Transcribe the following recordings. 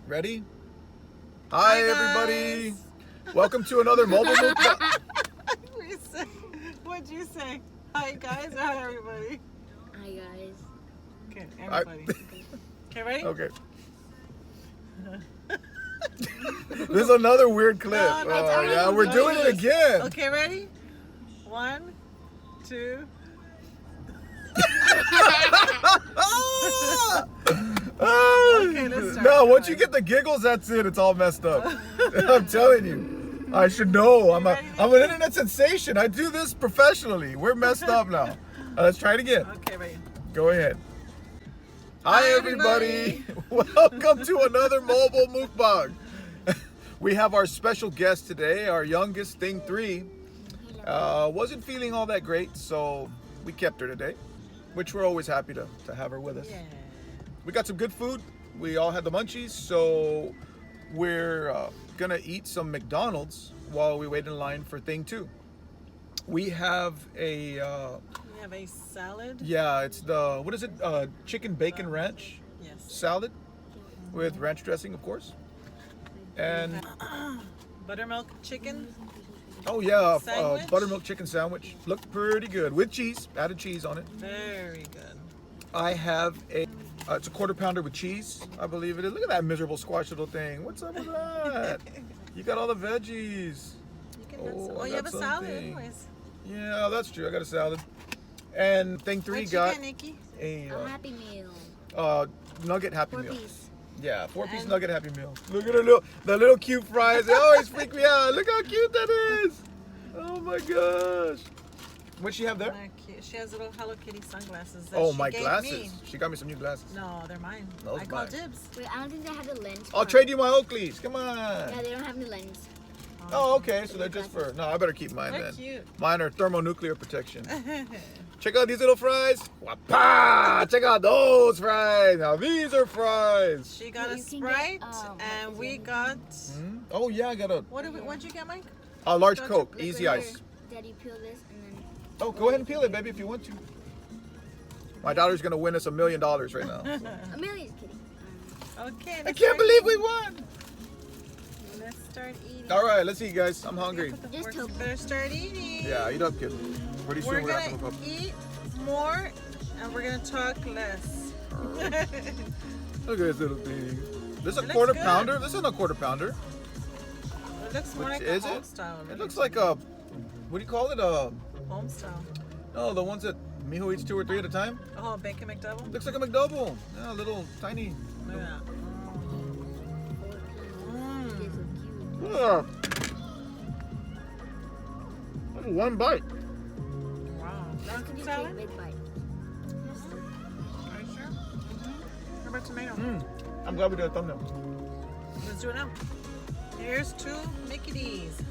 Ready? Hi everybody. Welcome to another mobile MukBang. What'd you say? Hi guys or hi everybody? Hi guys. Okay, everybody. Okay, ready? Okay. This is another weird clip. No, Oh yeah, we're doing it again. Okay, ready? 1, 2. Okay, let's start. No, once you get the giggles, that's it. It's all messed up. I'm telling you. I should know. I'm an internet sensation. I do this professionally. We're messed up now. Let's try it again. Okay, ready. Go ahead. Hi everybody. Welcome to another mobile MukBang. We have our special guest today, our youngest, Thing 3. Wasn't feeling all that great, so we kept her today, which we're always happy to have her with us. Yeah. We got some good food. We all had the munchies, so we're gonna eat some McDonald's while we wait in line for Thing 2. We have a We have a salad. yeah, it's the, what is it? Chicken bacon ranch Yes. salad with ranch dressing, of course. And Buttermilk chicken. oh yeah, Sandwich? buttermilk chicken sandwich. Looked pretty good with cheese. Added cheese on it. Very good. I have a it's a quarter pounder with cheese, I believe it is. Look at that miserable squash little thing. What's up with that? You got all the veggies. You can have some. Oh, I You have a got salad something. anyways. Yeah, that's true. I got a salad. And Thing 3 What you got get, Nikki? a A Happy Meal. nugget Happy 4 Meal. piece. Yeah, 4-piece And- nugget Happy Meal. Look at the little cute fries. They always freak me out. Look how cute that is. Oh my gosh. What'd she have there? They're cute. She has little Hello Kitty sunglasses that Oh, she my gave glasses. me. She got me some new glasses. No, they're mine. Those I call mine. dibs. Wait, I don't think they have the lens. I'll for trade it. you my Oakleys. Come on. Yeah, they don't have the lens. Oh, okay. So they're just for. No, I better keep mine They're then. cute. Mine are thermonuclear protection. Check out these little fries. Wapa! Check out those fries. Now these are fries. She got Well, a you can Sprite, get, what and is we it? got Oh yeah, I got what'd you get, Mike? a large Don't Coke, you- easy Here, ice. Daddy, peel this and then. Oh, go ahead and peel it, baby, if you want to. My daughter's gonna win us $1 million right now. Amelia's kidding. Okay. I let's can't start believe we eating. won. Let's start eating. All right, let's eat, guys. I'm hungry. Put the Just forks- hope. Better start eating. Yeah, eat up, kid. Pretty We're soon we're gonna gonna have to eat more, and we're gonna talk less. Look at this little thing. This is a It looks quarter good. pounder. This isn't a quarter pounder. It looks more Which like is a home it? style. It looks like a, what do you call it? Home style. No, the ones that Mijo eats 2 or 3 at a time. Oh, bacon McDouble. Looks like a McDouble. Yeah, little tiny. Look at that. They're so cute. Yeah. That's one bite. Wow. That That's could be a salad? big bite. Are you sure? What about tomato? I'm glad we did a thumbnail. Let's do it now. Here's 2 Mickey D's.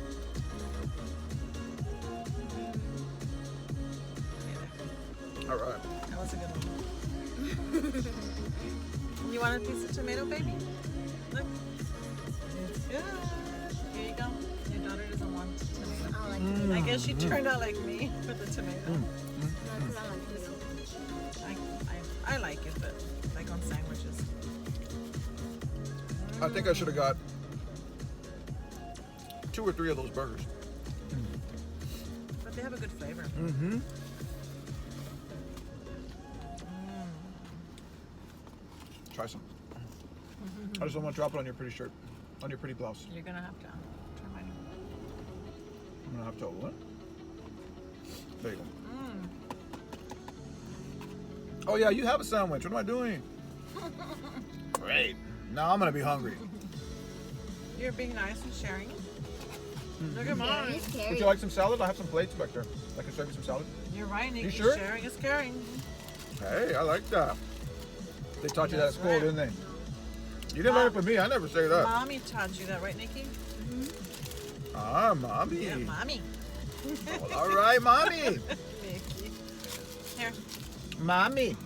All right. That was a good one. You want a piece of tomato, baby? Look. It's good. Here you go. Your daughter doesn't want tomato. I like Mm. I guess she turned out like me with the tomato. I like tomato. I like it, but like on sandwiches. I think I should have got 2 or 3 of those burgers. But they have a good flavor. Mm-hmm. Try some. I just don't want to drop it on your pretty shirt, on your pretty blouse. You're gonna have to turn mine. I'm gonna have to what? There you go. Oh yeah, you have a sandwich. What am I doing? Great. Now I'm gonna be hungry. You're being nice and sharing. Look at Yeah, mine. it's scary. Would you like some salad? I have some plates back there. I can serve you some salad. You're right, Nikki. sure? Sharing is caring. Hey, I like that. They taught you that at That's school, right. didn't they? You didn't learn it from me. I never say that. Mommy taught you that, right, Nikki? Ah, mommy. Yeah, mommy. Well, all right, mommy. Nikki. Here. Mommy.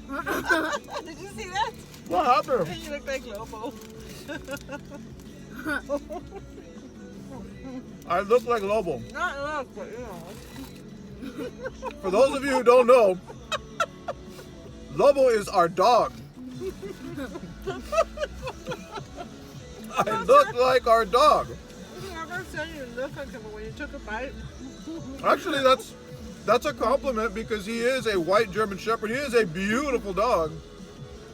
Did you see that? What happened? You look like Lobo. I look like Lobo. Not look, but you know. For those of you who don't know, Lobo is our dog. I look like our dog. I'm not saying you look like him, but when you took a bite. Actually, that's a compliment because he is a white German Shepherd. He is a beautiful dog.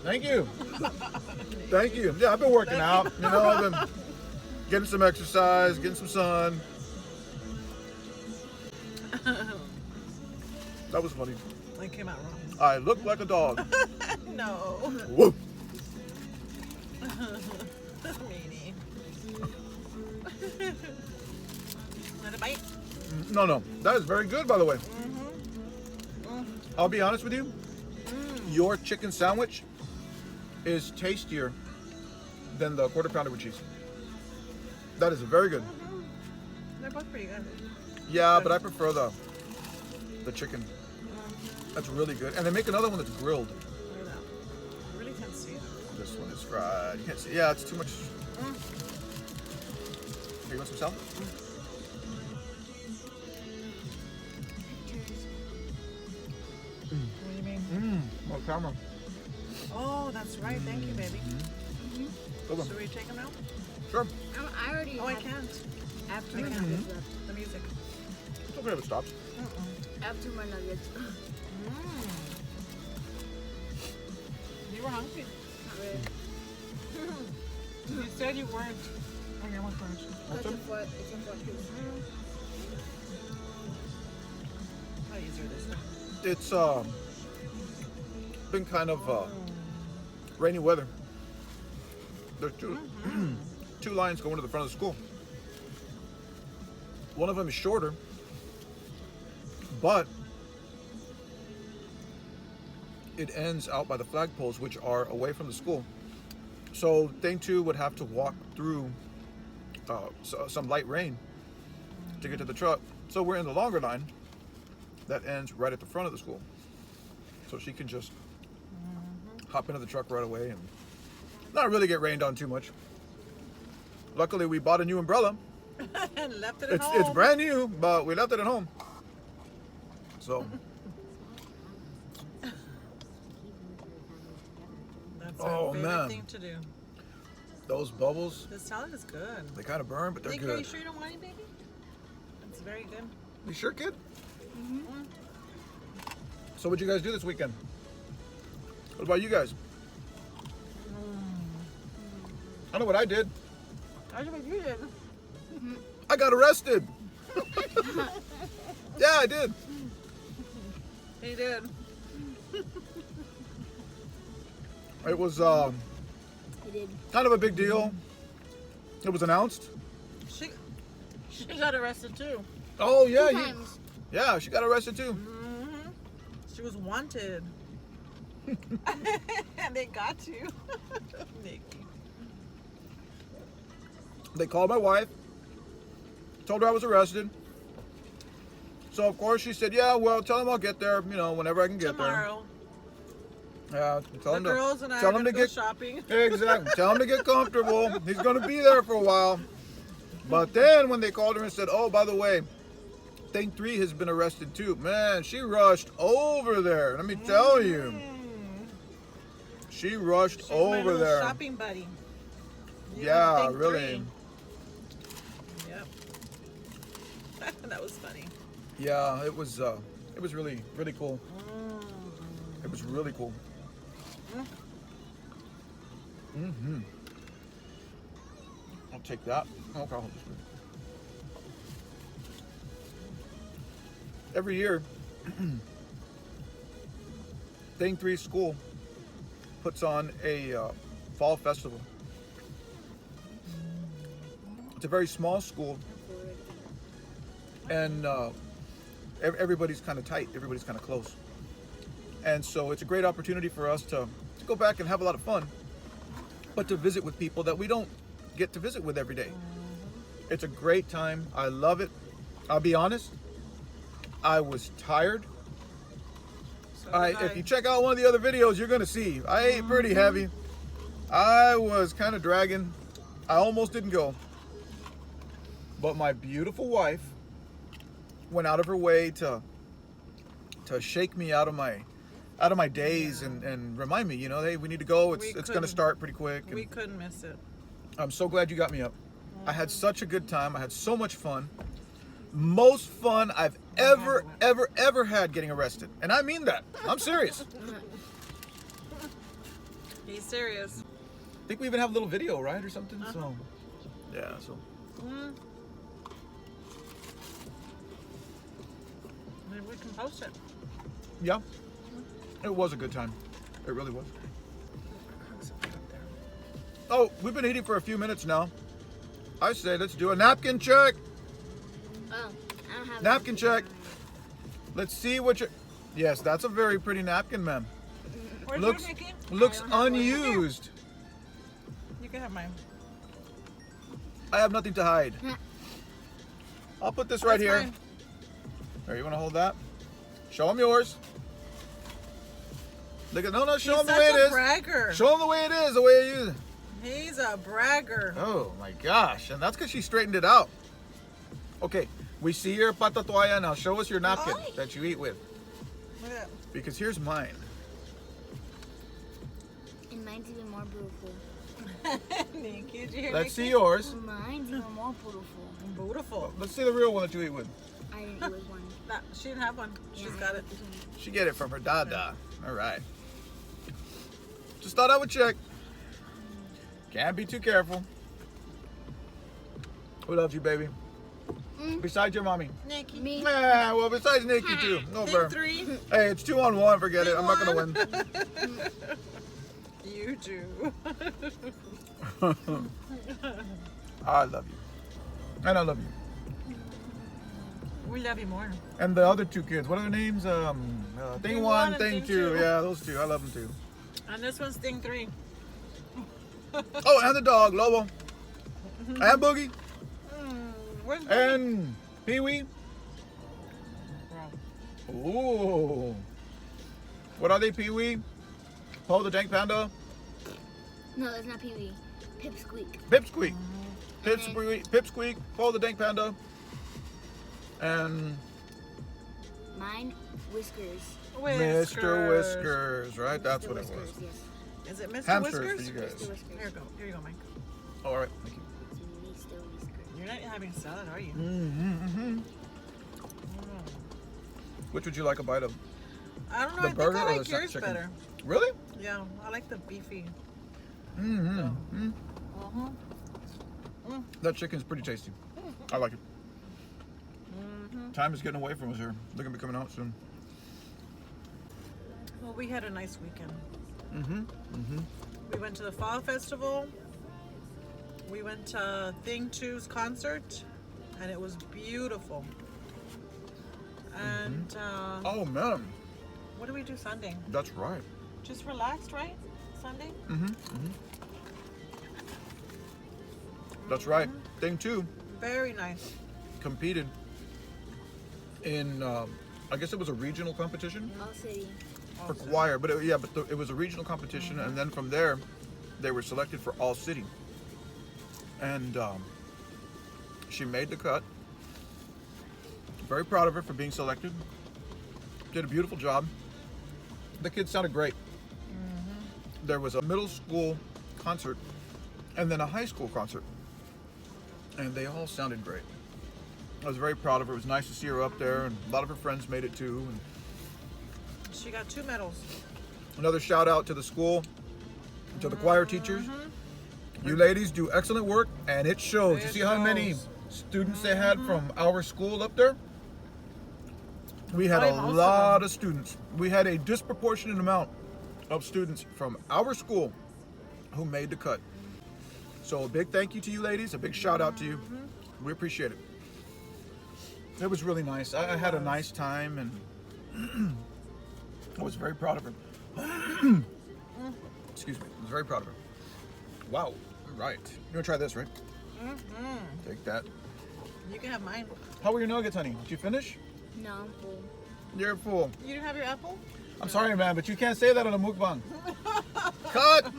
Thank you. Thank you. Yeah, I've been working out. You know, I've been getting some exercise, getting some sun. That was funny. It came out wrong. I look like a dog. No. Whoa. Meanie. Another bite? No. That is very good, by the way. Mm-hmm. I'll be honest with you. Your chicken sandwich is tastier than the quarter pounder with cheese. That is very good. They're both pretty good. Yeah, but I prefer the chicken. That's really good. And they make another one that's grilled. Look at that. I really can't see it. This one is fried. You can't see. Yeah, it's too much. Here, you want some salad? What do you mean? More camera. Oh, that's right. Thank you, baby. Go on. Should we take them out? Sure. I already Oh, I have, can't. I have two I more can't. nuggets left. The music. It's okay if it stops. I have two more nuggets. You were hungry. Not really. You said you weren't. Okay, one first. It's a four piece. How easier this one? It's been kind of rainy weather. There's two lines going to the front of the school. One of them is shorter, but it ends out by the flagpoles, which are away from the school. So thing two would have to walk through some light rain to get to the truck. So we're in the longer line that ends right at the front of the school. So she can just hop into the truck right away and not really get rained on too much. Luckily, we bought a new umbrella. And left it at home. It's brand new, but we left it at home. So, That's Oh, our favorite man. thing to do. those bubbles, The salad is good. they kind of burn, but they're Nick, are you good. sure you don't want any, baby? It's very good. You sure, kid? So what'd you guys do this weekend? What about you guys? I know what I did. I know what you did. I got arrested. Yeah, I did. He did. It was He did. kind of a big deal. It was announced. She got arrested too. Oh yeah, Two times. yeah, she got arrested too. Mm-hmm. She was wanted. And they got you. Nikki. They called my wife, told her I was arrested. So of course she said, "Yeah, well, tell him I'll get there, you know, whenever I can get Tomorrow. there." Yeah, tell The him girls and I tell are him gonna to go get shopping. exactly. Tell him to get comfortable. He's gonna be there for a while. But then when they called her and said, "Oh, by the way, thing 3 has been arrested too," man, she rushed over there. Let me tell you, she rushed She's my over little there. shopping buddy. You Yeah, think really. 3. Yep. That was funny. Yeah, it was really, really cool. It was really cool. Mm-hmm. I'll take that. Okay, I'll just move. Every year, Thing 3 School puts on a fall festival. It's a very small school, and everybody's kind of tight. Everybody's kind of close. And so it's a great opportunity for us to go back and have a lot of fun, but to visit with people that we don't get to visit with every day. It's a great time. I love it. I'll be honest, I was tired. So did If you check out one of the other videos, you're gonna see I ate pretty heavy. I was kind of dragging. I almost didn't go. But my beautiful wife went out of her way to to shake me out of my days and remind me, you know, hey, we need to go. It's going to start pretty quick. We couldn't miss it. I'm so glad you got me up. I had such a good time. I had so much fun. Most fun I've ever had getting arrested. And I mean that. I'm serious. He's serious. I think we even have a little video, right, or something? So, yeah, so. Maybe we can post it. Yeah. It was a good time. It really was. Oh, we've been eating for a few minutes now. I say let's do a napkin check. Oh, I don't have Napkin check. Let's see what you. Yes, that's a very pretty napkin, ma'am. Where's Looks your Nikki? looks I don't have one. unused. You can have mine. I have nothing to hide. I'll put this right That's here. fine. There, you want to hold that? Show them yours. Look at no, show He's them the way such it a is. bragger. Show them the way it is, the way you use it. He's a bragger. Oh my gosh, and that's because she straightened it out. Okay, we see your patatoya now. Show us your napkin Ay. that you eat with. Look at Because here's mine. And mine's even more beautiful. that. Nikki, did you hear Let's see Nikki? yours. Mine's even more beautiful. Beautiful. Let's see the real one that you eat with. I didn't eat with one. Nah, she didn't have one. She's Yeah, got I it. ate this one. She get it from her dada. All right. Just thought I would check. Can't be too careful. Who loves you, baby? Besides your mommy. Nikki. Me. Nah, well, besides Nikki too. No Think fair. 3. Hey, it's 2-on-1. Forget it. I'm not gonna win. You do. I love you, and I love you. We love you more. And the other two kids, what are their names? Thing one, and thing Thing two. two. Yeah, those two. I love them too. And this one's Thing 3. Oh, and the dog, Lobo, and Boogie, Where's Boogie? and Pee Wee. Ooh. What are they, Pee Wee? Paul the Dank Panda? No, it's not Pee Wee. Pipsqueak. Pipsqueak. Pipsqueak, Paul the Dank Panda. And Mine, Whiskers. Mr. Whiskers, right? That's Mr. what it was. Whiskers, yes. Is it Mr. Hamsters Whiskers? for you guys. Mr. Whiskers. Here you go. Here you go, Mike. All right, thank you. It's Mr. Whiskers. You're not having salad, are you? Mm-hmm. Which would you like a bite of? I don't know. The I think burger I or like the yours chicken? better. Really? Yeah, I like the beefy. Mm-hmm. Uh-huh. That chicken's pretty tasty. I like it. Time is getting away from us here. They're gonna be coming out soon. Well, we had a nice weekend. Mm-hmm. We went to the Fall Festival. We went to Thing 2's concert, and it was beautiful. And Oh man, what did we do Sunday? that's right. Just relaxed, right? Sunday? That's right. Thing 2 Very nice. competed in, I guess it was a regional competition All City. for choir, but it was a regional competition, and then from there, they were selected for All City, and she made the cut. Very proud of her for being selected. Did a beautiful job. The kids sounded great. There was a middle school concert and then a high school concert, and they all sounded great. I was very proud of her. It was nice to see her up there, and a lot of her friends made it too. And She got 2 medals. another shout out to the school, to the choir teachers. You ladies do excellent work, and it shows. You It see how many shows. students they had from our school up there? We had Probably a most of lot them. of students. We had a disproportionate amount of students from our school who made the cut. So a big thank you to you ladies, a big shout out to you. We appreciate it. It was really nice. I had a nice time, and I was very proud of her. Excuse me. I was very proud of her. Wow. All right. You want to try this, right? Take that. You can have mine. How were your nuggets, honey? Did you finish? No, I'm full. You're full. You didn't have your apple? I'm sorry, man, but you can't say that on a mukbang. Cut!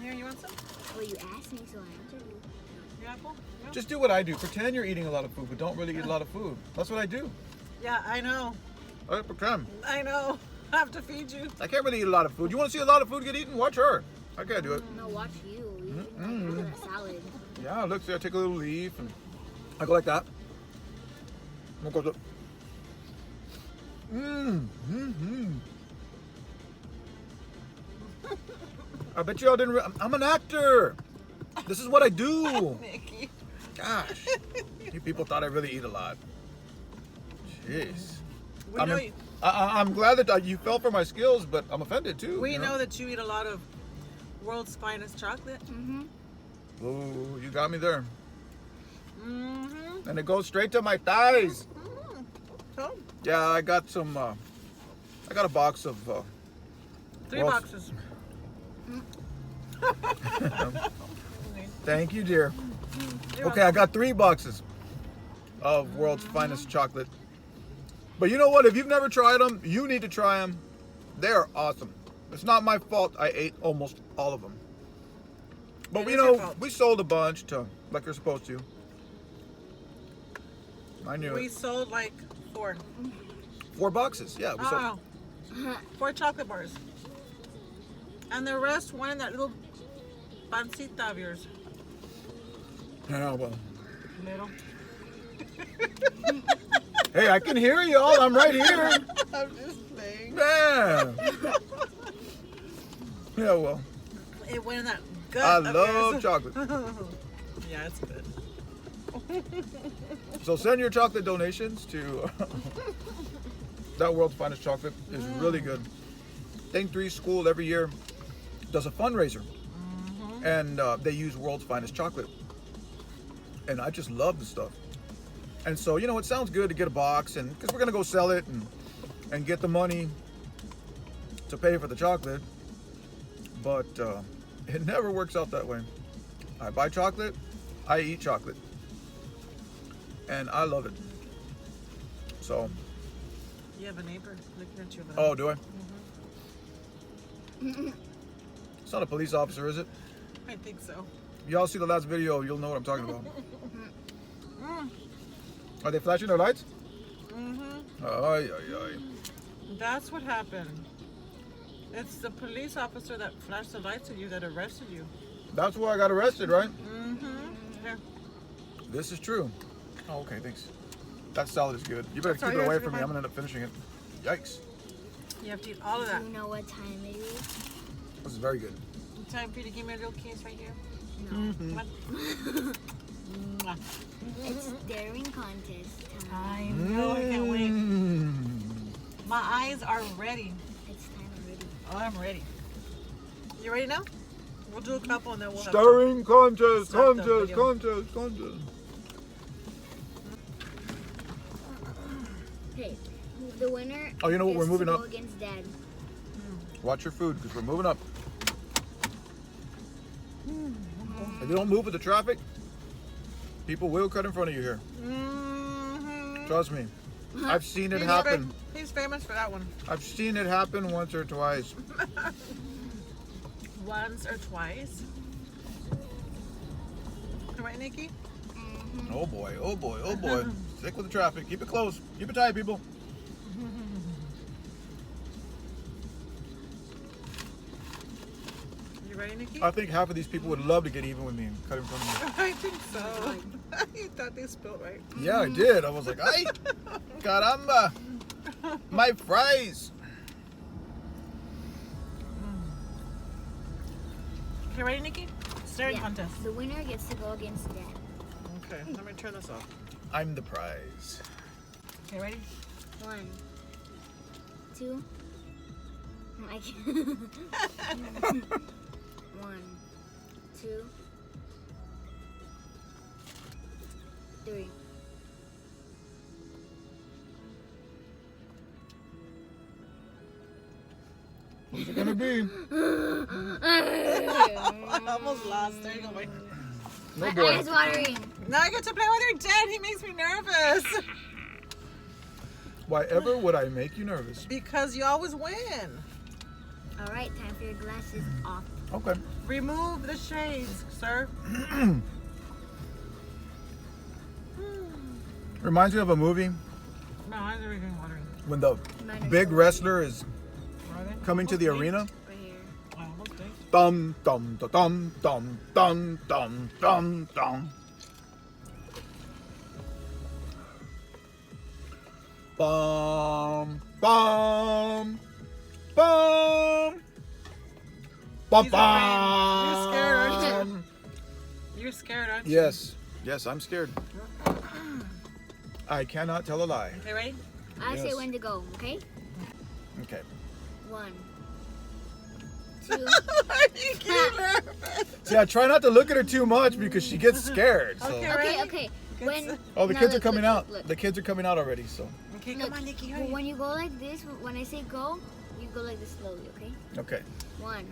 Here, you want some? Well, you asked me, so I answered you. Your apple? No? Just do what I do. Pretend you're eating a lot of food, but don't really eat a lot of food. That's what I do. Yeah, I know. I can. I know. I have to feed you. I can't really eat a lot of food. You want to see a lot of food get eaten? Watch her. I can't do it. No, watch you. Look at that salad. Yeah, look, see, I take a little leaf and I go like that. And it goes up. I bet y'all didn't. I'm an actor. This is what I do. Nikki. Gosh, you people thought I really eat a lot. Jeez. We know you. I'm glad that you fell for my skills, but I'm offended too. We know that you eat a lot of world's finest chocolate. Ooh, you got me there. Mm-hmm. And it goes straight to my thighs. So, Yeah, I got some. I got a box of. 3 Well, boxes. Thank you, dear. You're Okay, I got 3 boxes of world's finest chocolate. But you know what? If you've never tried them, you need to try them. They are awesome. It's not my fault I ate almost all of them. But It you is your know, fault. we sold a bunch to like you're supposed to. I knew We it. sold like 4. 4 boxes. Yeah, we sold. Oh, 4 chocolate bars. And the rest went in that little pancita of yours. Yeah, well. Little. Hey, I can hear y'all. I'm right here. I'm just playing. Man. Yeah, well. It went in that gut. I of love yours. chocolate. Yeah, it's good. So send your chocolate donations to that world's finest chocolate. Is really good. Thing 3 School every year does a fundraiser, and they use world's finest chocolate. And I just love the stuff. And so, you know, it sounds good to get a box, and because we're gonna go sell it and get the money to pay for the chocolate. But it never works out that way. I buy chocolate, I eat chocolate, and I love it. So. You have a neighbor looking at you over there. Oh, do I? It's not a police officer, is it? I think so. Y'all see the last video, you'll know what I'm talking about. Are they flashing their lights? Mm-hmm. Ay, ay, ay. That's what happened. It's the police officer that flashed the lights at you that arrested you. That's why I got arrested, right? Mm-hmm. Here. This is true. Oh, okay, thanks. That salad is good. You better Sorry, keep it away yours from is me. I'm fine. gonna end up finishing it. Yikes. You have to eat all of that. Do you know what time it is? This is very good. Time for you to give me a little kiss right here. No. Come on. Mwah. It's staring contest time. I know, I can't wait. My eyes are ready. It's time already. Oh, I'm ready. You ready now? We'll do a couple and then we'll have Stirring contest, Stop the contest, video. contest, contest. Okay, the winner. Oh, you know what? We're gets moving to up. go against Dad. Watch your food, because we're moving up. If you don't move with the traffic, people will cut in front of you here. Mm-hmm. Trust me. I've seen it happen. He's famous for that one. I've seen it happen once or twice. Once or twice. All right, Nikki? Oh boy, oh boy, oh boy. Stick with the traffic. Keep it close. Keep it tight, people. You ready, Nikki? I think half of these people would love to get even with me and cut in front of I think so. You thought they spilled, right? me. Yeah, I did. I was like, ay, caramba. My fries. Okay, ready, Nikki? Staring contest. The winner gets to go against Dad. Okay, let me turn this off. I'm the prize. Okay, ready? 1, 2. I can't. 1, 2, 3. Who's it gonna be? I almost lost. There you go, Mike. No My boy. eyes watering. Now I get to play with your dad. He makes me nervous. Why ever would I make you nervous? Because you always win. All right, time for your glasses off. Okay. Remove the shades, sir. Reminds me of a movie. My eyes are even watering. when the Mine are big so wrestler is Are they? coming to the Almost arena. Right here. baked. I almost baked. Dum dum da, dum dum dum dum dum dum. Bum bum bum. Bum He's afraid. You're scared, aren't you? bum. You're scared, aren't you? Yes, yes, I'm scared. I cannot tell a lie. Okay, ready? I say Yes. when to go, okay? Okay. 1, 2. You get nervous. See, I try not to look at her too much because she gets scared. So. Okay. Okay, Ready? okay. Good When set. Oh, the No, kids are look, coming look, out. look. The kids are coming out already. So. Okay, Look, come on, Nikki, hurry. when you go like this, when I say go, you go like this slowly, okay? Okay. 1.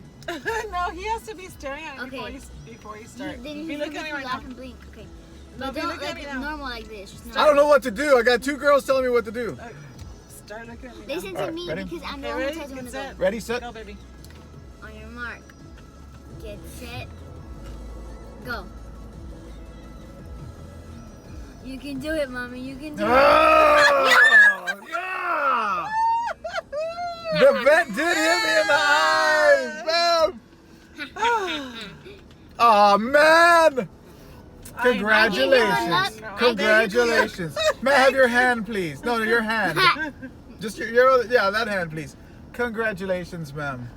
No, he has to be staring at you Okay. before you start. Then Be you looking make at me me right laugh now. and blink, okay? No, But be don't looking at like me now. normal like this. Just I don't know what to do. I got 2 girls telling me what to do. Start looking at me now. Listen to Alright, me ready? because I'm the Okay, one who ready? tells you when Get to go. set. Ready, set. Go, baby. On your mark. Get set. Go. You can do it, mommy. You can do it. Oh, yeah! The vent did hit me in the eyes, man. Oh man! Congratulations! I Congratulations! May I have your hand, please? No, your hand. Just your other, yeah, that hand, please. Congratulations, ma'am.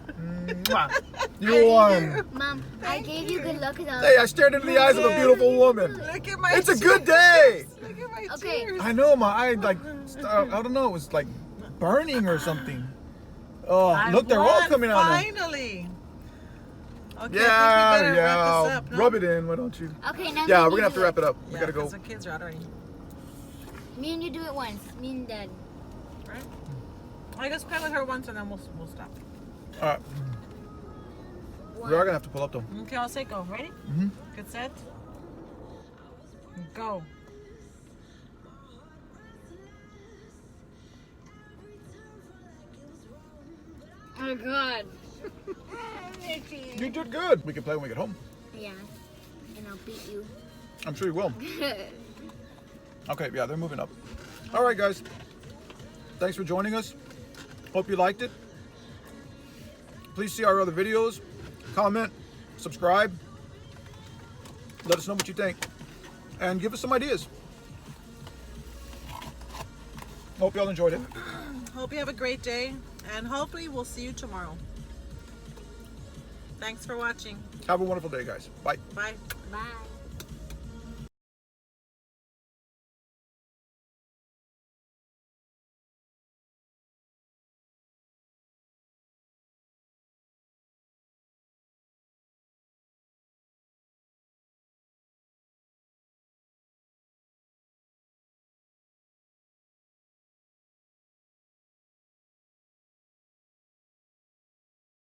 Mwah. You won. Mom, I gave you good luck because Hey, I stared into the eyes of a beautiful woman. Look at my It's a tears. good day. Look at my Okay. tears. I know, my eye, like, I don't know, it was like burning or something. Oh, I look, they're all won, coming out now. finally. Okay, Yeah, I think we better yeah. wrap this up, no? Rub it in, why don't you? Okay, now Yeah, me we're gonna have and to you wrap do it up. We gotta go. because the kids are out already. Me and you do it once. Me and Dad. Right? I just play with her once and then we'll stop. All right, we are gonna have to pull up though. Okay, I'll say go. Ready? Mm-hmm. Good, set. Go. Oh God. You did good. We can play when we get home. Yeah. And I'll beat you. I'm sure you will. Okay, yeah, they're moving up. All right, guys. Thanks for joining us. Hope you liked it. Please see our other videos. Comment, subscribe. Let us know what you think. And give us some ideas. Hope y'all enjoyed it. Hope you have a great day and hopefully we'll see you tomorrow. Thanks for watching. Have a wonderful day, guys. Bye. Bye. Bye.